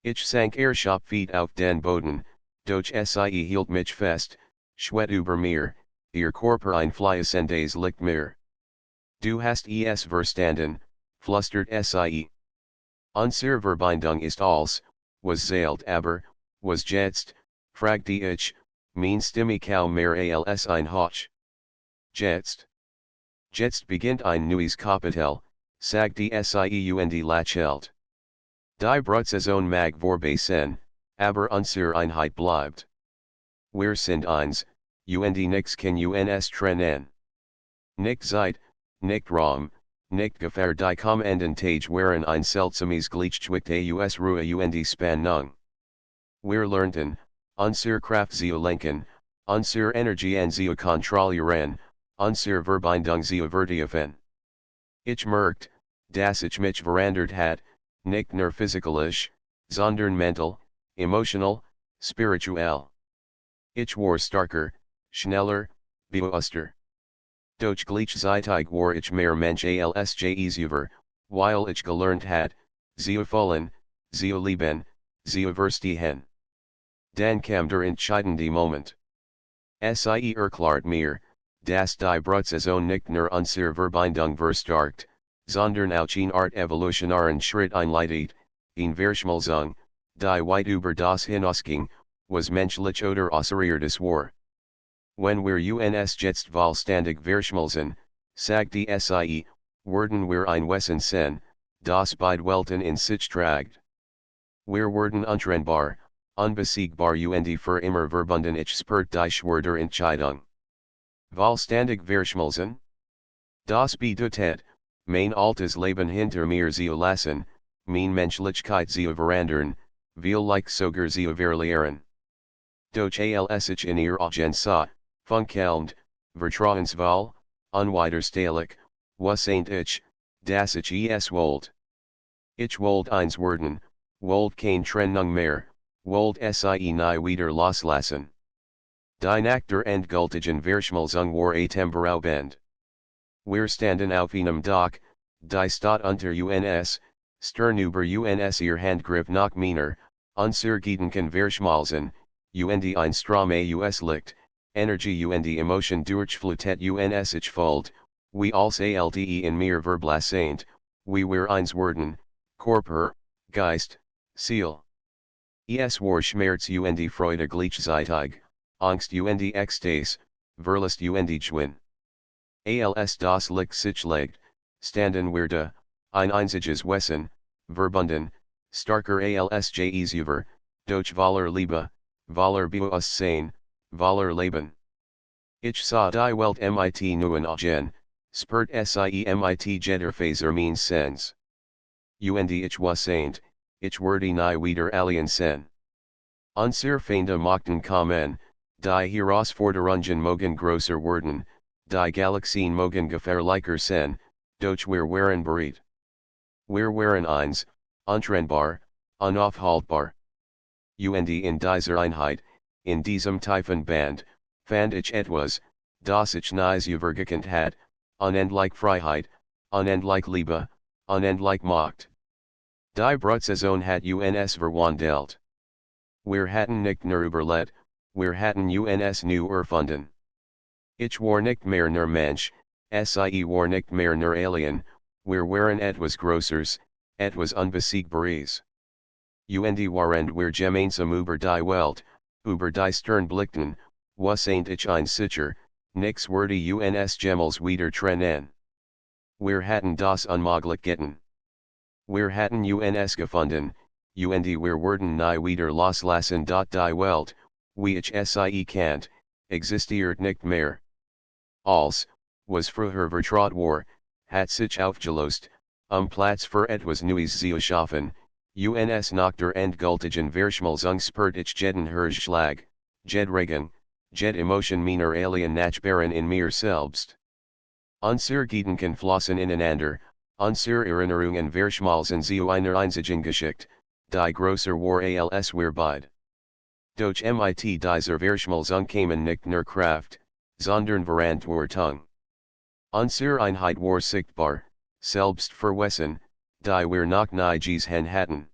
Ich sank Schopfeet auf den Boden, doch sie hielt mich fest, schwett über mir, ihr Körper ein fließendes Licht mehr. Du hast es verstanden, flüstert sie. Unsere Verbindung ist alles, was zählt aber, was jetzt, fragte ich, mein Stimme kaum mehr als ein Hauch. Jetzt beginnt ein neues Kapitel, sagte sie und lächelte. Die Brutsaison mag vorbei sein, aber unsere Einheit bleibt. Wir sind eins, und nix kann uns trennen. Nicht Zeit, nicht Raum, nicht Gefahr die kommenden Tage waren ein seltsames Gleichgewicht aus Ruhe und Spannung. Wir lernten, unsere Kraft zu lenken, unsere Energien zu kontrollieren, unsere Verbindung zu vertiefen. Ich merkte, dass ich mich verändert hat, nicht nur physikalisch, sondern mental, emotional, spirituell. Ich war starker, schneller, bewusster. Doch gleichzeitig war ich mehr Mensch als je zuvor, weil ich gelernt hat, zu fühlen, zu lieben, zu verstehen. Dann kam der entscheidende Moment. Sie erklärt mir, dass die Brutsaison nicht nur unsere Verbindung verstärkt, sondern auch eine Art evolutionären Schritt einleitet, eine Verschmelzung, die weit über das hinausging, was menschlich oder außerirdisch war. Wenn wir uns jetzt vollständig verschmelzen, sagte sie, werden wir ein Wesen sein, das beide Welten in sich tragt. Wir werden untrennbar, unbesiegbar und für immer verbunden. Ich spürt die Schwere der Entscheidung. Vollständig verschmelzen? Das bedeutet, mein altes Leben hinter mir zu lassen, mein Menschlichkeit zu verändern, vielleicht sogar zu verlieren. Doch als ich in ihr Augen sah, funkelnd, vertrauensvoll, unwiderstehlich, wusste ich, dass ich es wollte. Ich wollte eins werden, wollte keine Trennung mehr, wollte sie nie wieder loslassen. Die Nach der endgültigen Verschmelzung war atemberaubend. Wir standen auf einem Dach, die Stadt unter uns, stern über uns ihr Handgriff nach meiner, unsere Gedanken verschmalzen, und ein Strom aus Licht, Energie und Emotion durchflutet uns ich fühlt, wie als alte in mir verblasent, wie wir eins werden, Körper, Geist, Seele. Es war Schmerz und Freude gleichzeitig, Angst und Ekstase, Verlust und Gewinn. Als das Licht sich legt, standen wir da, ein einziges Wesen, verbunden, starker als jes über, durch voller Liebe, voller Bewusstsein, voller Leben. Ich sah die Welt mit neuen Augen, spürt sie mit jeder Faser meines Sens. Und ich was saint, ich wurde nie wieder alien sen. Unsere Feinde machten kommen, die Herausforderungen mogen größer werden, die Galaxien mogen gefährlicher sein, doch wir waren bereit. Wir waren eins, untrennbar, unaufhaltbar. Und in dieser Einheit, in diesem tiefen Band, fand ich etwas, das ich nie übergekannt hat, unendlich Freiheit, unendlich Liebe, unendlich Macht. Die Brutsaison hat uns verwandelt. Wir hatten nicht nur überlebt, wir hatten uns neu erfunden. Ich war nicht mehr nur Mensch, sie war nicht mehr nur Alien, wir waren etwas Größeres, etwas Unbesiegbares. Und waren wir gemeinsam über die Welt, über die Stern blickten, was ain't ich ein sicher, nix würde uns jemals wieder trennen. Wir hatten das unmöglich getan. Wir hatten uns gefunden, und wir werden nie wieder loslassen. Die Welt, wie ich sie kennt, existiert nicht mehr. Als, was früher vertraut war, hat sich aufgelöst, Platz für etwas Neues zu schaffen, uns nach der endgültigen Verschmelzung ich jeden Herzschlag, jede Regung, jede Emotion meiner Alien-Nachbarin in mir selbst. Unsere Gedanken flossen ineinander, unsere Erinnerungen verschmalzen zu einer einzigen Geschichte, die größer war als wir beide. Doch mit dieser Verschmelzung kamen nicht nur Kraft, sondern Verantwortung. Unsere Einheit war sichtbar, Selbstvergessen, die wir noch nie gesehen hatten.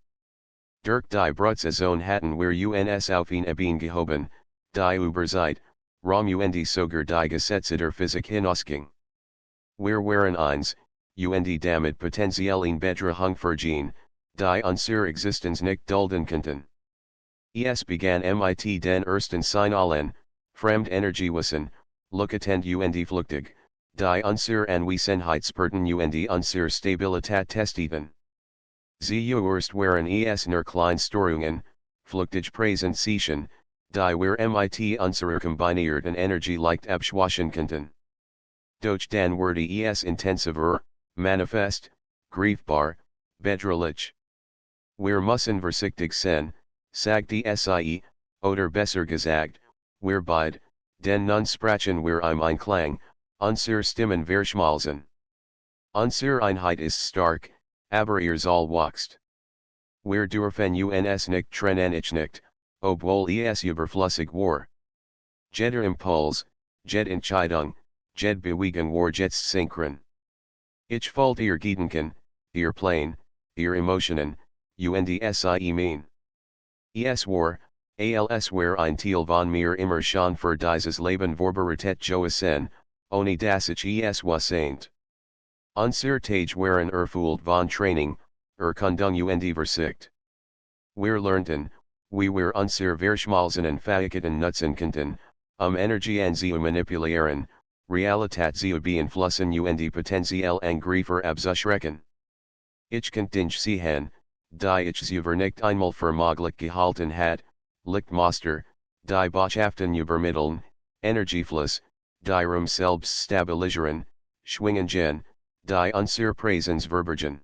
Durch die Brutsaison hatten wir uns auf eine Ebene gehoben, die überseit, Raum und sogar die Gesetze der Physik hinausging. Wir waren eins, und damit potenziellen Bedrohung vergehen, die unsere Existenz nicht dulden konnten. Es begann mit den ersten Signalen, Fremdenergiewissen, Lookatend und flüchtig, die unsere Anwesenheit spürten und unsere Stabilität testeten. Zuerst waren es nur Kleinstörungen, flüchtig Präsenzien, die wir mit unserer kombinierten Energie leicht abschwächen konnten. Doch dann wurde es intensiver, manifest, greifbar, bedrohlich. Wir müssen vorsichtig sein, sagte sie, oder besser gesagt, wir beide, denn nun sprachen wir im Einklang, unsere Stimmen verschmalzen. Unsere Einheit ist stark, aber ihr soll wächst. Wir dürfen uns nicht trennen, ich nicht, obwohl es überflüssig war. Jeder Impuls, jede Entscheidung, jede Bewegung war jetzt synchron. Ich folgte ihr Gedanken, ihr Plan, ihr Emotionen, und sie mein. Es war, als war ein Teil von mir immer schon für dieses Leben vorbereitet gewesen, ohne dass ich es wasseint. Unsere Tage waren erfüllt von Training, Erkundung und Verstrickt. Wir lernten, wie wir unsere verschmalzenen Fähigkeiten nutzen konnten, Energien zu manipulieren, Realität zu beeinflussen und potenziell Angreifer abzuschrecken. Ich konnte nicht sehen, die ich selber nicht einmal für möglich gehalten hat, Lichtmaster, die Botschaften übermitteln, Energiefluss, die Raum selbst stabilisieren, Schwingungen, die unsere Präsenz verbergen.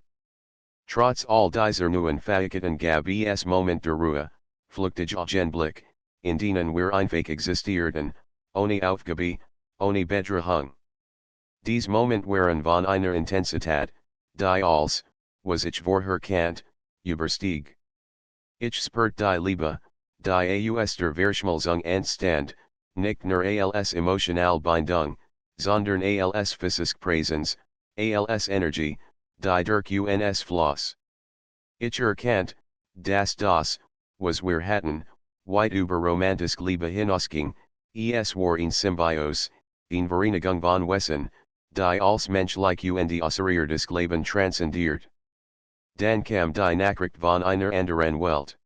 Trotz all dieser neuen Fähigkeiten gab es Moment der Ruhe, flüchtig Augenblick, in denen wir einfach existierten, ohne Aufgabe, ohne Bedrohung. Dies Moment waren von einer Intensität, die als, was ich vorher kannt, überstieg. Ich spürt die Liebe, die aus der Verschmelzung entstand, nicht nur als emotional Bindung, sondern als physische Präsenz, als Energie, die durch uns floss. Ich erkannt, dass das, was wir hatten, weit über romantisk Liebe hinausging, es war ein Symbiose, eine Vereinigung von Wesen, die als menschlich und außerirdisch Leben transcendiert. Dann kam die Nachricht von einer anderen Welt.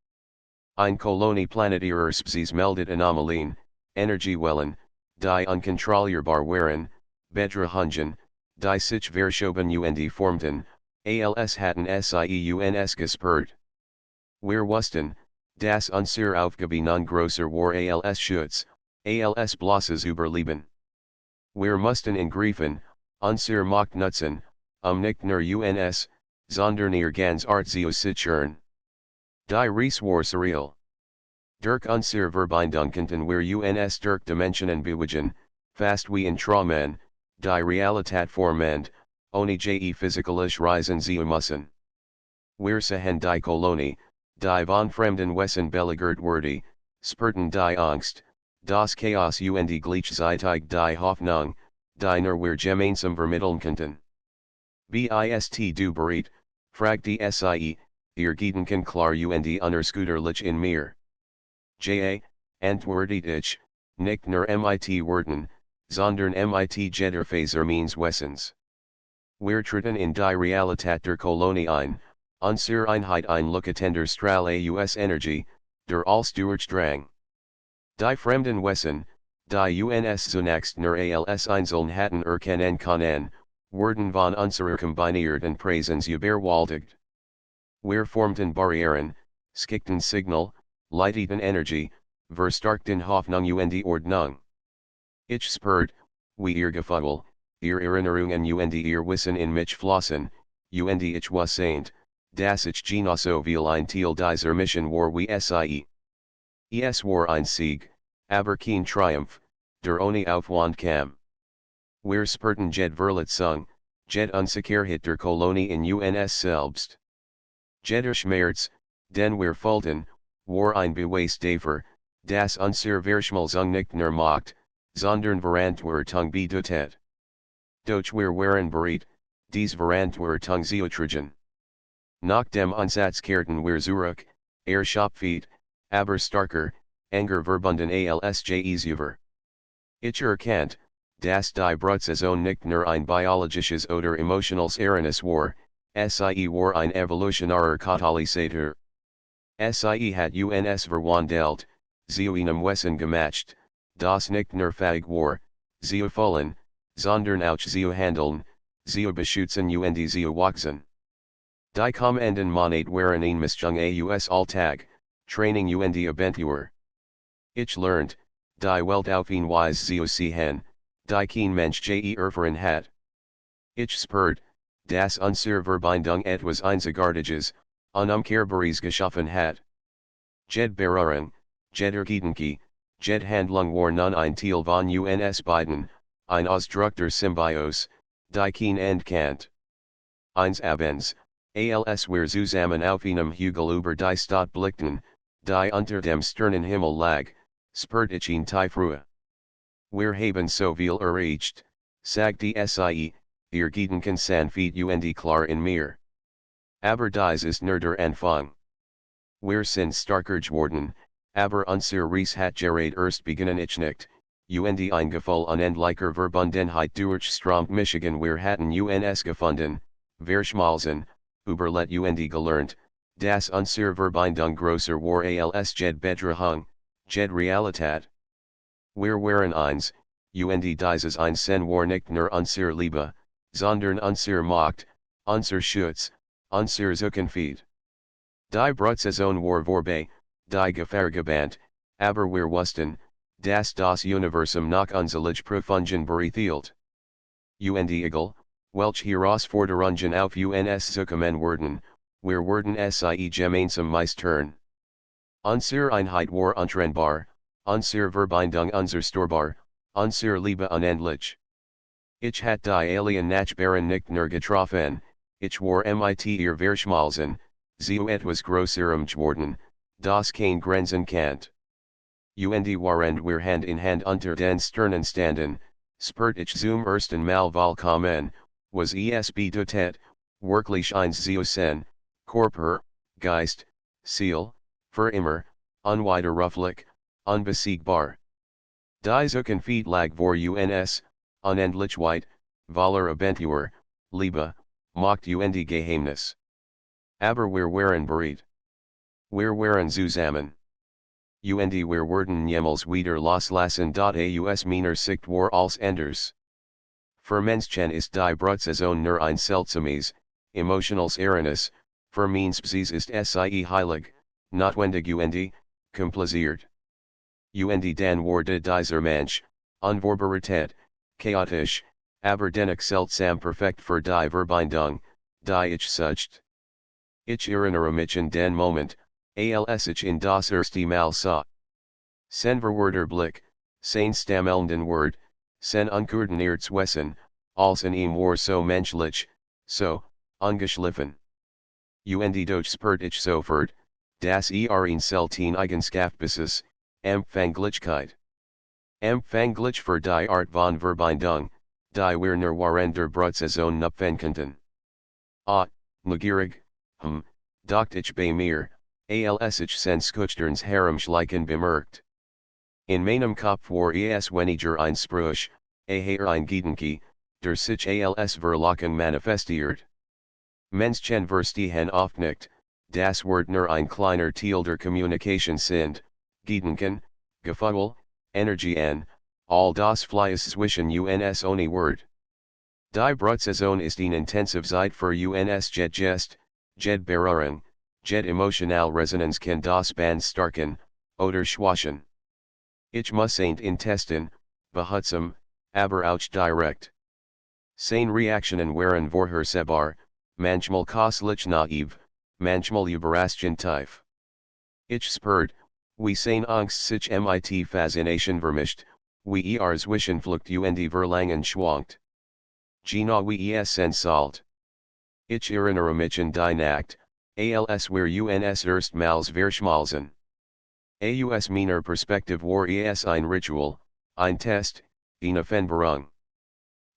Ein Kolonie planetierer Spezies meldet Anomalien, Energiewellen, die uncontrolleerbar waren, bedrohungen, die sich verschoben und formten, als hatten sie uns gespürt. Wir wussten, dass unsere Aufgabe non grosser war als Schutz, als bloßes Überleben. Wir mussten ingreifen, unsere Macht nutzen, nicht nur uns, sondern ihr ganz Art zu sichern. Die Reise war surreal. Durch unsere Verbindung konnten wir uns durch Dimensionen bewegen, fast wie in Traumen, die Realität formend, ohne je physikalisch reisen zu müssen. Wir sahen die Kolonie, die von fremden Wesen belagert wurde, spürten die Angst, das Chaos und gleichzeitig die Hoffnung, die nur wir gemeinsam vermitteln konnten. Bist du bereit, fragte sie, ihr Gedanken klar und unerschütterlich in mir. Ja, antwortete ich, nicht nur mit Worten, sondern mit jeder meines Wessens. Wir treten in die Realität der Kolonie ein, unsere Einheit einlucketender Strahl aus Energie, der als Durchdrang. Die fremden Wesen, die uns zunächst nur als Einzeln hatten erkennen können, wurden von unserer kombinierten Präsenz überwältigt. Wir formten Barrieren, schickten Signal, leiteten Energie, verstärkten Hoffnung und Ordnung. Ich spürt, wie ihr Gefühl, ihr Erinnerungen und ihr Wissen in mich flossen, und ich wusste, dass ich genauso viel ein Teil dieser Mission war wie sie. Es war ein Sieg, aber kein Triumph, der ohne Aufwand kam. Wir spürten jed Verletzung, jed Unsicherheit der Kolonie in uns selbst. Jeder Schmerz, den wir fühlten, war ein Beweis dafür, dass unsere Verschmelzung nicht nur Macht, sondern Verantwortung bedeutet. Doch wir waren bereit, diese Verantwortung zu tragen. Nach dem Einsatz kehrten wir zurück, erschöpft, aber stärker, enger verbunden als je zuvor. Ich erkannte, dass die Brutsaison nicht nur ein biologisches oder emotionales Ereignis war, sie war ein evolutionärer Katalysator. Sie hat uns verwandelt, zu einem Wesen gemacht, das nicht nur fähig war, zu fühlen, sondern auch zu handeln, zu beschützen und zu wachsen. Die kommenden Monate waren ein Mischung aus Alltag, Training und Abentur. Ich lernte, die Welt auf eine Weise zu sehen, die kein Mensch je erfahren hat. Ich spürt, dass unsere Verbindung etwas Einzigartiges, Unumkehrbares geschaffen hat. Jed Berührung, jeder Gedanke, jed Handlung war nun ein Teil von uns beiden, ein Ausdruck der Symbiose, die kein Ende kennt. Eins Abends, als wir zusammen auf einem Hügel über die Stadt blickten, die unter dem Sternenhimmel lag, spürt ich ihn Freude. Wir haben so viel erreicht, sagte sie, ihr Gedanken sanft und klar in mir. Aber dies ist nur der Anfang. Wir sind stärker geworden, aber unsere Reise hat gerade erst beginnen ich nicht, und ein Gefühl unendlicher Verbundenheit durchströmt mich wir hatten uns gefunden, verschmolzen, überlet und gelernt, dass unsere Verbindung grosser war als jed Bedrohung, jed Realität. Wir waren eins, und dieses Einsen war nicht nur unsere Liebe, sondern unsere Macht, unser Schutz, unser Zukunft. Die Brutsaison war vorbei, die Gefahr gebannt, aber wir wussten, dass das Universum nach unserer Profungen bereithielt. Und egal, welche Herausforderungen auf uns zukommen werden, wir werden sie gemeinsam meistern. Unsere Einheit war untrennbar, unsere Verbindung unzerstörbar, unsere Liebe unendlich. Ich hatte die Alien-Nachbarin nicht nur getroffen, ich war mit ihr verschmolzen, zu etwas größerem geworden, das kein Grenzen kennt. Und waren wir Hand in Hand unter den Sternen standen, spürt ich zum ersten Mal vollkommen, was es bedeutet, wirklich eins zu sein, Körper, Geist, Seele, für immer, unwiderruflich, unbesiegbar. Die Zukunft lag vor uns, unendlich weit, voller Abentur, Liebe, Macht und Geheimnis. Aber wir waren bereit. Wir waren zusammen. Und wir werden niemals wieder loslassen. Aus meiner Sicht war als anders. Für Menschen ist die Brutsaison nur ein seltsames, emotionales Ereignis, für meine Spezies ist sie heilig, notwendig und kompliziert. Und dann wurde dieser Mensch, unvorbereitet, chaotisch, aber dennoch seltsam perfekt für die Verbindung, die ich suchte. Ich erinnere mich an den Moment, als ich in das erste Mal sah. Sen verwerter Blick, sein stammelnden Wort, sen unkoordiniertes Wesen, als in ihm war so menschlich, so, ungeschliffen. Und doch spürt ich sofort, dass ein selten Eigenschaftsbasis, Empfänglichkeit. Empfänglich für die Art von Verbindung, die wir nur während der Brutsaison knüpfen könnten. Neugierig, doch ich bei mir, als ich sen Schuchterns Herumschleichen bemerkt. In meinem Kopf war es weniger ein Spruch, ein Gedanke, der sich als Verlockung manifestiert. Menschen verstehen oft nicht, das Wort nur ein kleiner Teil der Kommunikation sind, Gedanken, Gefühl, Energien, all das Fleiß zwischen uns ohne Wort. Die Brutsaison ist eine intensive Zeit für uns Gest, Berührung, emotional Resonanz kann das Band starken, oder schwachen. Ich muss nicht testen, behutsam, aber auch direkt. Seine Reaktionen waren vorhersehbar, manchmal kostlich naiv, manchmal überraschend tief. Ich spürt, wie seine Angst sich mit Faszination vermischt, wie Zwischenflucht und Verlangen schwankt. Genau wie es salt. Ich erinnere mich an die Nacht, als wir uns erstmals verschmalzen. Aus meiner Perspektive war es ein Ritual, ein Test, eine Veränderung.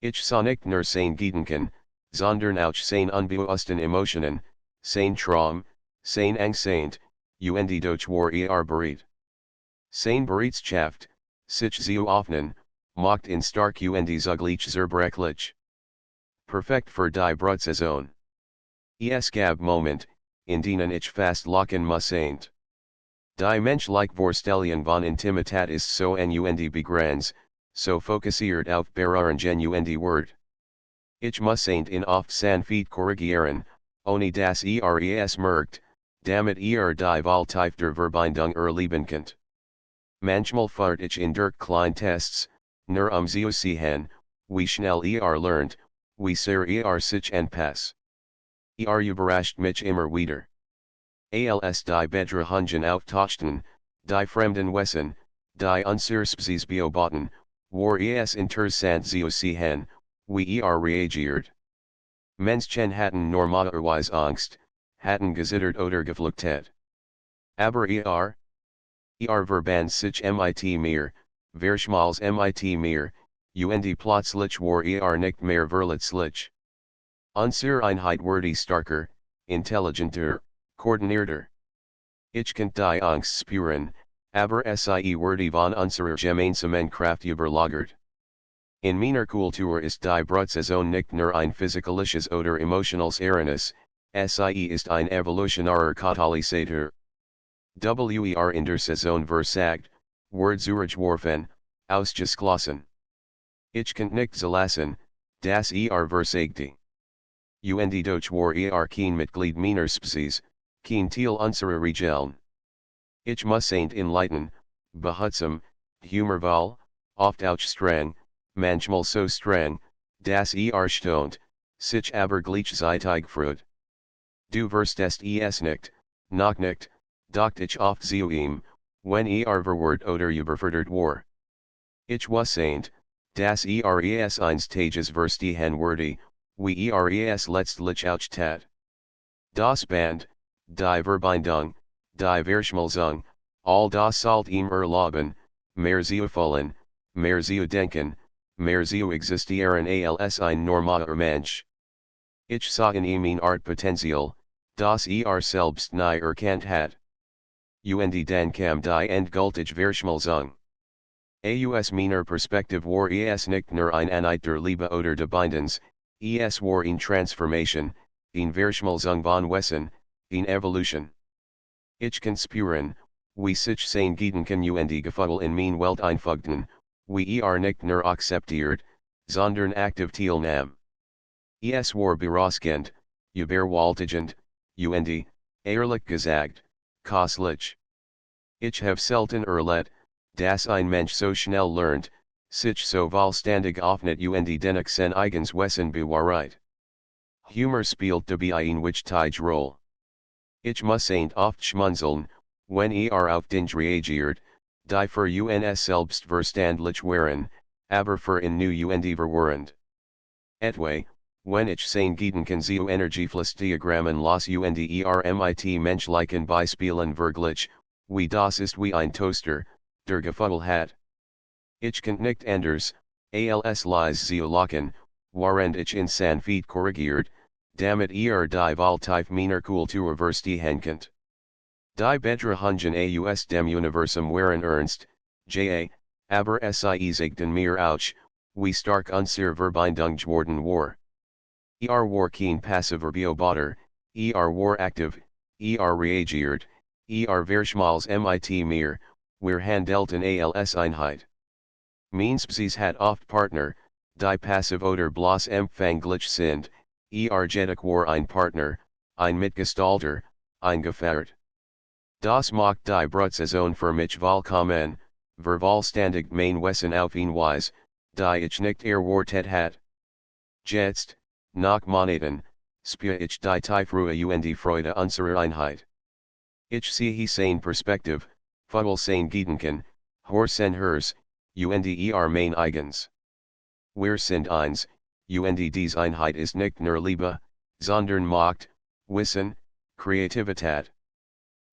Ich sah nicht nur seine Gedanken, sondern auch seine unbewussten Emotionen, sein Traum, sein Angst, und doch war bereit. Seine Bereitschaft, sich zu öffnen, macht ihn stark und zugleich zerbrechlich. Perfekt für die Brutsaison. Es gab Moment, in denen ich fast lachen musste. Die menschliche Vorstellung von Intimität ist so und begrenzt, so fokussiert auf Berührungen und Wort. Ich muss in oft sanft korrigieren, ohne dass es merkt, damit die Wahltief der Verbindung erleben könnt. Manchmal fahrt ich in der kleinen Tests, nur zu sehen, wie schnell lernt, wie sehr sich anpass. Überrascht mich immer wieder. Als die Bedrahungen auftauchten, die fremden Wesen, die unser Spezies beobachten, war es interessant zu sehen, wie reagiert. Menschen hatten normalerweise Angst, hatten gezittert oder gefluchtet. Aber verband sich mit mir, verschmals mit mir, und plötzlich war nicht mehr verletzlich. Unsere Einheit wurde starker, intelligenter, koordinierter. Ich konnte die Angst spüren, aber sie wurde von unserer gemeinsamen Kraft überlagert. In meiner Kultur ist die Brutsaison nicht nur ein physikalisches oder emotionales Ereignis, sie ist ein evolutionärer Katalysator. In der Saison versagt, wird zurückgeworfen, ausgeschlossen. Ich kann nicht zulassen, dass versagte. Und doch war kein Mitglied meiner Spezies, kein Teil unserer Region. Ich muss enlighten, behutsam, humorvoll, oft auch streng, manchmal so streng, dass stont, sich aber gleichzeitig freut. Du verstehst es nicht, noch nicht, doch ich oft zu ihm, wenn verwirrt oder überfordert war. Ich wusste, dass eines Tages verstehen würde, wie es letztlich auch tat. Das Band, die Verbindung, die Verschmelzung, all das sollte ihm erlauben, mehr zu fühlen, mehr zu denken, mehr zu existieren als ein normaler Mensch. Ich sah in ihm eine Art Potenzial, das selbst nie erkannt hat. Und dann kam die endgültige Verschmelzung. Aus meiner Perspektive war es nicht nur ein Anheit der Liebe oder der Bindens, es war eine Transformation, eine Verschmelzung von Wesen, eine Evolution. Ich kann spüren, wie sich sein Gedanken und Gefühl in mein Welt einfügten, wie nicht nur akzeptiert, sondern aktiv teilnahm. Es war berauschend, überwältigend, und, ehrlich gesagt, kostlich. Ich habe selten erlebt, dass ein Mensch so schnell lernt, sich so vollständig öffnet und dennoch sein eigens Wesen bewahrheit. Humor spielt dabei eine wichtige Rolle. Ich muss nicht oft schmunzeln, wenn auf den reagiert, die für uns selbst verständlich waren, aber für in nu und verwirrend. Etwa, wenn ich sein Gedanken zu Energieflussdiagrammen los und mit menschlichen Beispielen verglich, wie das ist wie ein Toaster, der Gefühl hat. Ich kann nicht anders, als leise zu lachen, während ich in Sanfeet korrigiert, damit die Wahltief meiner Kultur verstehen könnt. Die Betrachungen aus dem Universum waren ernst, aber sie zeigten mir auch, wie stark unsere Verbindung geworden war. War kein passiver Beobachter, war aktiv, reagiert, verschmals mit mir, wir handelten als Einheit. Means hat oft Partner, die passiv oder bloß empfänglich sind, jedoch war ein Partner, ein Mitgestalter, ein Gefährt. Das macht die Brutsaison für mich vollkommen, vervollständigt mein Wesen auf eine Weise, die ich nicht erwartet hat. Jetzt, nach Monaten, spüre ich die Tiefruhe und Freude unserer Einheit. Ich sehe sein Perspektive, fühle sein Gedanken, hör sein Hers, und mein eigens. Wir sind eins, und diese Einheit ist nicht nur Liebe, sondern Macht, Wissen, Kreativität.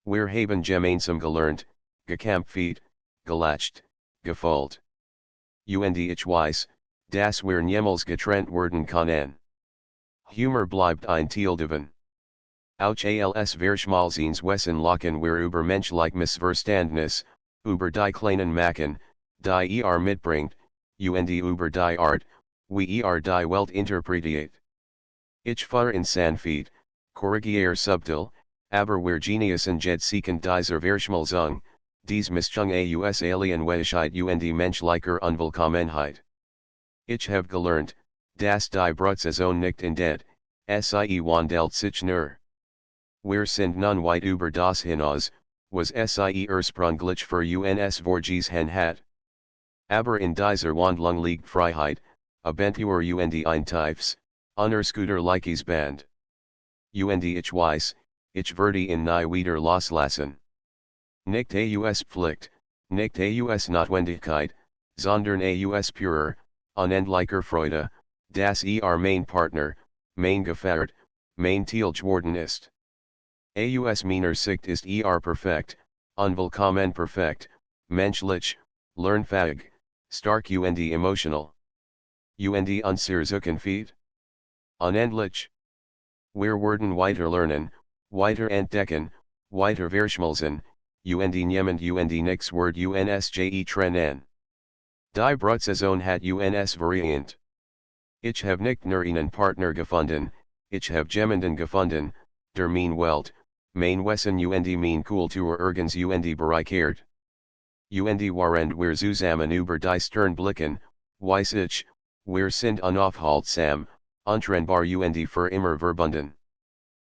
Wir haben gemeinsam gelernt, gekämpft, gelacht, gefühlt. Und ich weiß, dass wir niemals getrennt werden können. Humor bleibt ein Teil davon. Auch als verschmalzens Wesen lachen wir über menschlich Missverständnis, über die kleinen Machen, die mitbringt, und über die Art, wie die Welt interpretiert. Ich fahre in Sanfeet, korrigiere subtil, aber wir Geniusen sieken dieser Verschmalzung, dies Mischung aus Alienweichheit und menschlicher Unvollkommenheit. Ich habe gelernt, dass die Brutsaison nicht endet, sie wandelt sich nur. Wir sind nun weit über das hinaus, was sie ursprünglich für uns vorgesehen hat. Aber in dieser Wandlung liegt Freiheit, Abentur und ein tiefes, unerskuterliches Band. Und ich weiß, ich werde ihn nie wieder loslassen. Nicht aus Pflicht, nicht aus Notwendigkeit, sondern aus purer, unendlicher Freude, dass mein Partner, mein Gefährt, mein Teil geworden ist. Aus meiner Sicht ist perfekt, unvollkommen perfekt, menschlich, lernfähig, stark und emotional. Und unser Zukunft? Unendlich. Wir werden weiter lernen, weiter entdecken, weiter verschmelzen, und niemand und nix wird uns trennen. Die Brutsaison hat uns variant. Ich habe nicht nur einen Partner gefunden, ich habe jemanden gefunden, der mein Welt, mein Wesen und mein Kultur ergens und bereichert. Und während wir zusammen über die Stern blicken, weiß ich, wir sind unaufhaltsam, untrennbar und für immer verbunden.